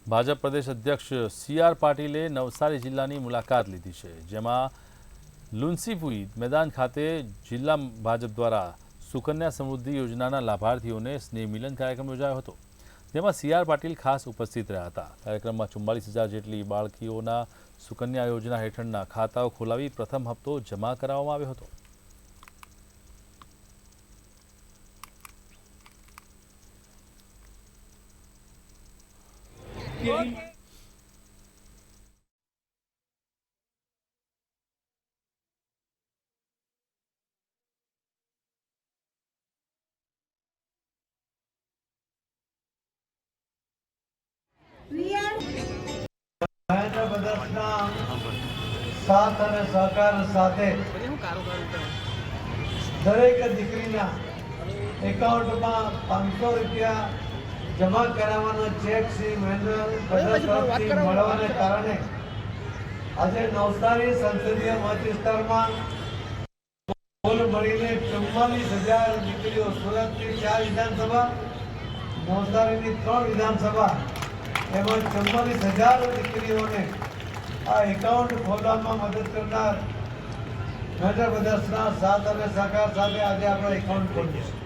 ભાજપ પ્રદેશ અધ્યક્ષ સી.આર. પાટીલે નવસારી જિલ્લાની મુલાકાત લીધી છે, જેમાં લુન્સીપુઈ મેદાન ખાતે જિલ્લા ભાજપ દ્વારા સુકન્યા સમૃદ્ધિ યોજનાના લાભાર્થીઓને સ્નેહ મિલન કાર્યક્રમ યોજાયો હતો, જેમાં સી.આર. પાટીલ ખાસ ઉપસ્થિત રહ્યા હતા। કાર્યક્રમમાં 44,000 જેટલી બાળકીઓના સુકન્યા યોજના હેઠળના ખાતાઓ ખોલાવી પ્રથમ હપ્તો જમા કરાવવામાં આવ્યો હતો। साथ અને સહકાર સાથે દરેક દીકરીના એકાઉન્ટમાં 500 રૂપિયા જમા કરાવવાનો ચેક શ્રી મહેન્દ્રભાઈ મળવાને કારણે આજે નવસારી સંસદીય મત વિસ્તારમાં કુલ મળીને 44,000 દીકરીઓ, સુરતની 4 વિધાનસભા, નવસારીની 3 વિધાનસભા એમાં 44,000 દીકરીઓને આ એકાઉન્ટ ખોલવામાં મદદ કરનાર મેટર બ્રધર્સના સાથ અને સહકાર સાથે આજે આપણે એકાઉન્ટ ખોલ્યું છે।